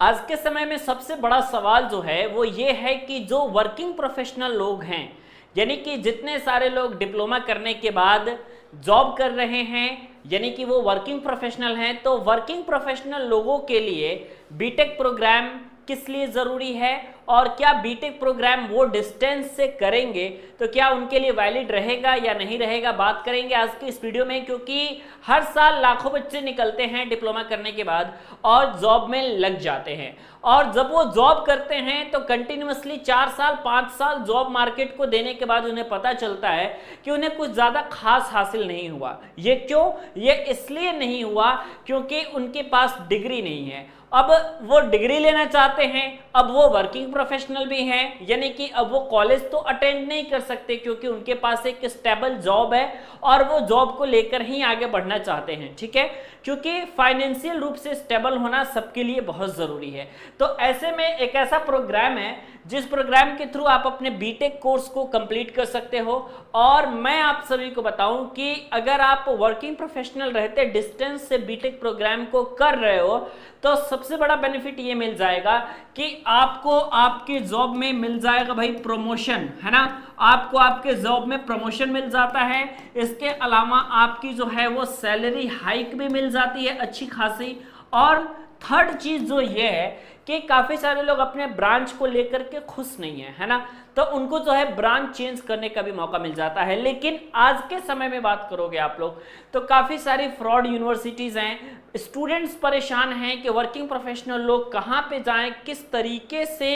आज के समय में सबसे बड़ा सवाल जो है वो ये है कि जो वर्किंग प्रोफेशनल लोग हैं, यानी कि जितने सारे लोग डिप्लोमा करने के बाद जॉब कर रहे हैं, यानी कि वो वर्किंग प्रोफेशनल हैं, तो वर्किंग प्रोफेशनल लोगों के लिए बीटेक प्रोग्राम किस लिए ज़रूरी है और क्या बीटेक प्रोग्राम वो डिस्टेंस से करेंगे तो क्या उनके लिए वैलिड रहेगा या नहीं रहेगा, बात करेंगे आज की इस वीडियो में। क्योंकि हर साल लाखों बच्चे निकलते हैं डिप्लोमा करने के बाद और जॉब में लग जाते हैं, और जब वो जॉब करते हैं तो कंटिन्यूअसली 4 साल 5 साल जॉब मार्केट को देने के बाद उन्हें पता चलता है कि उन्हें कुछ ज़्यादा खास हासिल नहीं हुआ। ये क्यों? ये इसलिए नहीं हुआ क्योंकि उनके पास डिग्री नहीं है। अब वो डिग्री लेना चाहते हैं, अब वो वर्किंग प्रोफेशनल भी हैं, यानी कि अब वो कॉलेज तो अटेंड नहीं कर सकते क्योंकि उनके पास एक स्टेबल जॉब है और वो जॉब को लेकर ही आगे बढ़ना चाहते हैं, ठीक है, क्योंकि फाइनेंशियल रूप से स्टेबल होना सबके लिए बहुत ज़रूरी है। तो ऐसे में एक ऐसा प्रोग्राम है जिस प्रोग्राम के थ्रू आप अपने बीटेक कोर्स को कंप्लीट कर सकते हो। और मैं आप सभी को बताऊं कि अगर आप वर्किंग प्रोफेशनल रहते डिस्टेंस से बीटेक प्रोग्राम को कर रहे हो तो सबसे बड़ा बेनिफिट ये मिल जाएगा कि आपको आपकी जॉब में मिल जाएगा भाई प्रमोशन, है ना, आपको आपके जॉब में प्रमोशन मिल जाता है। इसके अलावा आपकी जो है वो सैलरी हाइक भी मिल जाती है अच्छी खासी। और थर्ड चीज जो ये है कि काफी सारे लोग अपने ब्रांच को लेकर के खुश नहीं है ना, तो उनको जो है ब्रांच चेंज करने का भी मौका मिल जाता है। लेकिन आज के समय में बात करोगे आप लोग तो काफी सारी फ्रॉड यूनिवर्सिटीज हैं, स्टूडेंट्स परेशान हैं कि वर्किंग प्रोफेशनल लोग कहाँ पे जाएं, किस तरीके से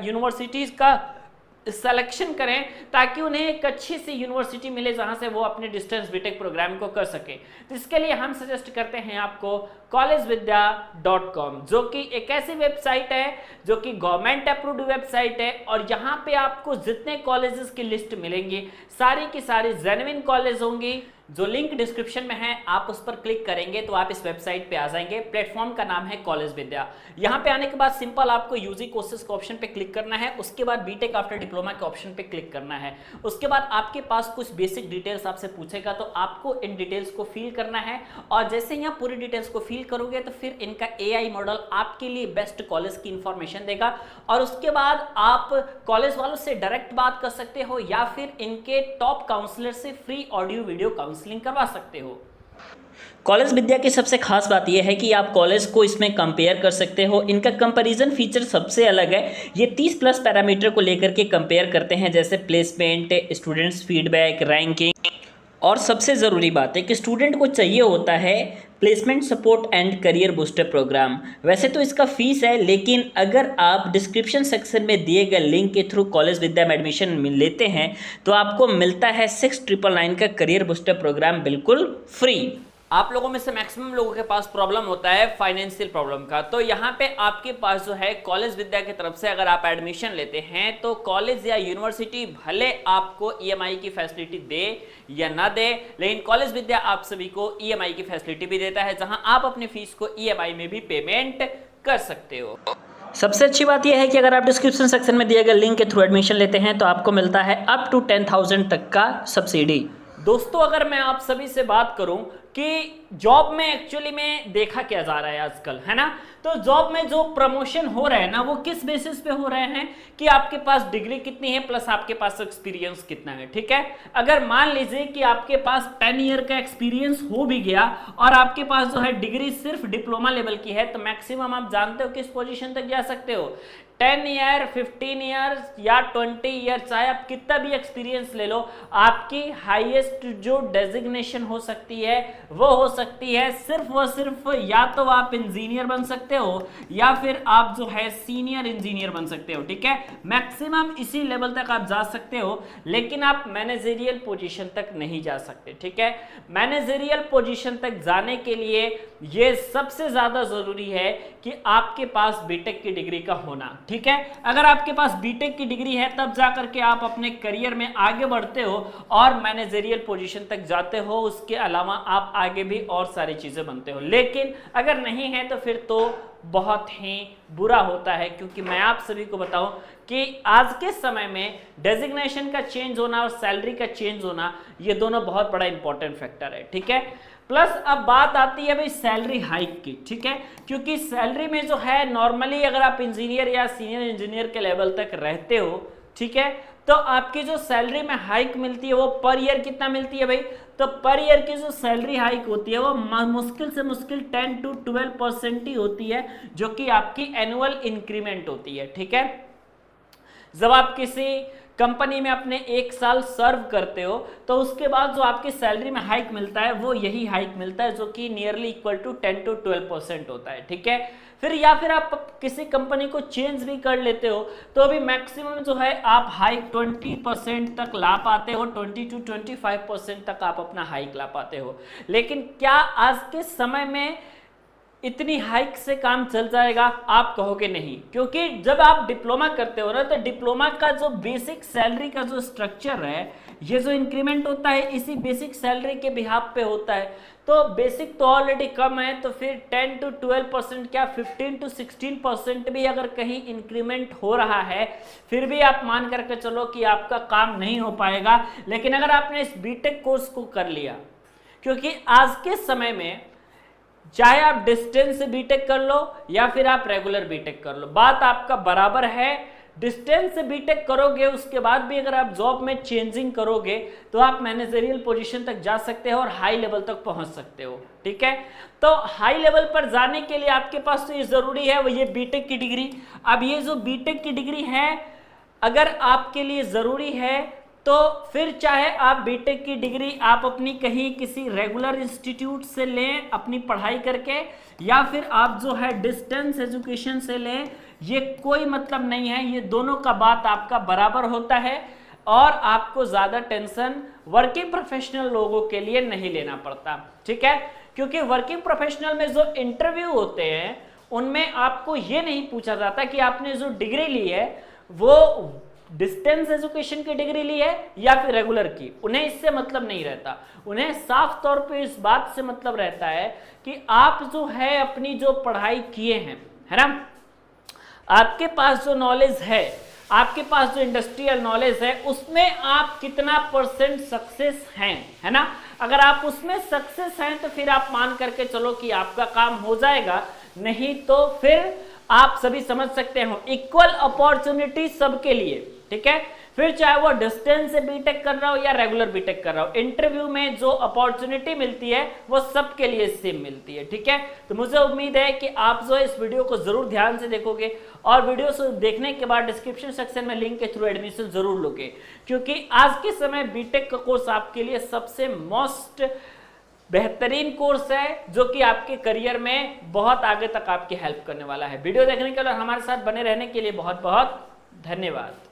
यूनिवर्सिटीज का सिलेक्शन करें ताकि उन्हें एक अच्छी सी यूनिवर्सिटी मिले जहां से वो अपने डिस्टेंस बीटेक प्रोग्राम को कर सके। तो इसके लिए हम सजेस्ट करते हैं आपको collegevidya.com, जो कि एक ऐसी वेबसाइट है जो कि गवर्नमेंट अप्रूव्ड वेबसाइट है और यहाँ पे आपको जितने कॉलेजेस की लिस्ट मिलेंगी सारी की सारी जेन्युइन कॉलेज होंगी। जो लिंक डिस्क्रिप्शन में है आप उस पर क्लिक करेंगे तो आप इस वेबसाइट पे आ जाएंगे। प्लेटफॉर्म का नाम है कॉलेज विद्या। यहाँ पे आने के बाद सिंपल आपको यूजी कोर्सेज के ऑप्शन पे क्लिक करना है, उसके बाद बीटेक आफ्टर डिप्लोमा के ऑप्शन पे क्लिक करना है। उसके बाद आपके पास कुछ बेसिक डिटेल्स आपसे पूछेगा तो आपको इन डिटेल्स को फिल करना है और जैसे यहाँ पूरी डिटेल्स को फिल करोगे तो फिर इनका AI मॉडल आपके लिए बेस्ट कॉलेज की इंफॉर्मेशन देगा और उसके बाद आप कॉलेज वालों से डायरेक्ट बात कर सकते हो या फिर इनके टॉप काउंसलर से फ्री ऑडियो वीडियो काउंसलिंग करवा सकते हो। कॉलेज विद्या की सबसे खास बात यह है कि आप कॉलेज को इसमें कंपेयर कर सकते हो। इनका कंपैरिजन फीचर सबसे अलग है। ये 30+ पैरामीटर को लेकर के कंपेयर करते हैं, जैसे प्लेसमेंट, स्टूडेंट्स फीडबैक, रैंकिंग, और सबसे ज़रूरी बात है कि स्टूडेंट को चाहिए होता है placement support and career booster programme. वैसे तो इसका फीस है, लेकिन अगर आप डिस्क्रिप्शन सेक्शन में दिए गए लिंक के थ्रू कॉलेज विद्या में एडमिशन लेते हैं तो आपको मिलता है 6999 का करियर बूस्टर प्रोग्राम बिल्कुल फ्री। आप लोगों में से मैक्सिमम लोगों के पास प्रॉब्लम होता है फाइनेंशियल प्रॉब्लम का, तो यहाँ पे आपके पास जो है कॉलेज विद्या की तरफ से अगर आप एडमिशन लेते हैं तो कॉलेज या यूनिवर्सिटी भले आपको EMI की फैसिलिटी दे या ना दे, लेकिन कॉलेज विद्या आप सभी को EMI की फैसिलिटी भी देता है जहां आप अपनी फीस को EMI में भी पेमेंट कर सकते हो। सबसे अच्छी बात यह है कि अगर आप डिस्क्रिप्शन सेक्शन में दिए गए लिंक के थ्रू एडमिशन लेते हैं तो आपको मिलता है अप टू 10,000 तक का सब्सिडी। दोस्तों, अगर मैं आप सभी से बात करूं कि जॉब में एक्चुअली में देखा क्या जा रहा है आजकल, है ना, तो जॉब में जो प्रमोशन हो रहे हैं ना वो किस बेसिस पे हो रहे हैं कि आपके पास डिग्री कितनी है प्लस आपके पास एक्सपीरियंस कितना है, ठीक है। अगर मान लीजिए कि आपके पास 10 ईयर का एक्सपीरियंस हो भी गया और आपके पास जो है डिग्री सिर्फ डिप्लोमा लेवल की है तो मैक्सिमम आप जानते हो किस पोजीशन तक जा सकते हो, 10 ईयर, 15 ईयर या 20 ईयर, चाहे आप कितना भी एक्सपीरियंस ले लो, आपकी हाईएस्ट जो डेजिग्नेशन हो सकती है वो हो सकती है सिर्फ व सिर्फ या तो आप इंजीनियर बन सकते हो या फिर आप जो है सीनियर इंजीनियर बन सकते हो, ठीक है। मैक्सिमम इसी लेवल तक आप जा सकते हो, लेकिन आप मैनेजरियल पोजीशन तक नहीं जा सकते, ठीक है। मैनेजरियल पोजीशन तक जाने के लिए ये सबसे ज्यादा जरूरी है कि आपके पास बीटेक की डिग्री का होना, ठीक है। अगर आपके पास बीटेक की डिग्री है तब जाकर के आप अपने करियर में आगे बढ़ते हो और मैनेजरियल पोजीशन तक जाते हो, उसके अलावा आप आगे भी और सारी चीजें बनते हो। लेकिन अगर नहीं है तो फिर तो बहुत ही बुरा होता है, क्योंकि मैं आप सभी को बताऊं कि आज के समय में डेजिग्नेशन का चेंज होना और सैलरी का चेंज होना ये दोनों बहुत बड़ा इंपॉर्टेंट फैक्टर है, ठीक है। प्लस अब बात आती है भाई सैलरी हाइक की, ठीक है, क्योंकि सैलरी में जो है नॉर्मली अगर आप इंजीनियर या सीनियर इंजीनियर के लेवल तक रहते हो, ठीक है, तो आपकी जो सैलरी में हाइक मिलती है वो पर ईयर कितना मिलती है भाई, तो पर ईयर की जो सैलरी हाइक होती है वो मुश्किल से मुश्किल 10 to 12% ही होती है, जो कि आपकी एनुअल इंक्रीमेंट होती है, ठीक है। जब आप किसी कंपनी में अपने 1 साल सर्व करते हो तो उसके बाद जो आपकी सैलरी में हाइक मिलता है वो यही हाइक मिलता है, जो कि नियरली इक्वल टू 10 to 12% होता है, ठीक है। फिर या फिर आप किसी कंपनी को चेंज भी कर लेते हो तो अभी मैक्सिमम जो है आप हाइक 20% तक ला पाते हो, 20 to 25% तक आप अपना हाइक ला पाते हो। लेकिन क्या आज के समय में इतनी हाइक से काम चल जाएगा, आप कहोगे नहीं, क्योंकि जब आप डिप्लोमा करते हो ना तो डिप्लोमा का जो बेसिक सैलरी का जो स्ट्रक्चर है, ये जो इंक्रीमेंट होता है इसी बेसिक सैलरी के बिहाफ पे होता है। तो बेसिक तो ऑलरेडी कम है, तो फिर 10 to 12% क्या 15 to 16% भी अगर कहीं इंक्रीमेंट हो रहा है फिर भी आप मान करके चलो कि आपका काम नहीं हो पाएगा। लेकिन अगर आपने इस बीटेक कोर्स को कर लिया, क्योंकि आज के समय में चाहे आप डिस्टेंस से बीटेक कर लो या फिर आप रेगुलर बीटेक कर लो, बात आपका बराबर है। डिस्टेंस से बीटेक करोगे उसके बाद भी अगर आप जॉब में चेंजिंग करोगे तो आप मैनेजरियल पोजीशन तक जा सकते हो और हाई लेवल तक पहुंच सकते हो, ठीक है। तो हाई लेवल पर जाने के लिए आपके पास तो ये जरूरी है वो ये बीटेक की डिग्री। अब ये जो बीटेक की डिग्री है अगर आपके लिए जरूरी है तो फिर चाहे आप बीटेक की डिग्री आप अपनी कहीं किसी रेगुलर इंस्टीट्यूट से लें अपनी पढ़ाई करके, या फिर आप जो है डिस्टेंस एजुकेशन से लें, ये कोई मतलब नहीं है, ये दोनों का बात आपका बराबर होता है और आपको ज़्यादा टेंशन वर्किंग प्रोफेशनल लोगों के लिए नहीं लेना पड़ता, ठीक है। क्योंकि वर्किंग प्रोफेशनल में जो इंटरव्यू होते हैं उनमें आपको ये नहीं पूछा जाता कि आपने जो डिग्री ली है वो डिस्टेंस एजुकेशन की डिग्री ली है या फिर रेगुलर की, उन्हें इससे मतलब नहीं रहता। उन्हें साफ तौर पे इस बात से मतलब रहता है कि आप जो है अपनी जो पढ़ाई किए हैं, है ना, आपके पास जो नॉलेज है, आपके पास जो इंडस्ट्रियल नॉलेज है उसमें आप कितना % सक्सेस हैं, है ना। अगर आप उसमें सक्सेस हैं तो फिर आप मान करके चलो कि आपका काम हो जाएगा, नहीं तो फिर आप सभी समझ सकते हो इक्वल अपॉर्चुनिटी सबके लिए, ठीक है। फिर चाहे वो डिस्टेंस से बीटेक कर रहा हो या रेगुलर बीटेक कर रहा हो, इंटरव्यू में जो अपॉर्चुनिटी मिलती है वो सबके लिए सेम मिलती है, ठीक है। तो मुझे उम्मीद है कि आप जो इस वीडियो को जरूर ध्यान से देखोगे और वीडियो से देखने के बाद डिस्क्रिप्शन सेक्शन में लिंक के थ्रू एडमिशन जरूर लोगे, क्योंकि आज के समय बीटेक का कोर्स आपके लिए सबसे मोस्ट बेहतरीन कोर्स है जो कि आपके करियर में बहुत आगे तक आपकी हेल्प करने वाला है। वीडियो देखने के लिए और हमारे साथ बने रहने के लिए बहुत बहुत धन्यवाद।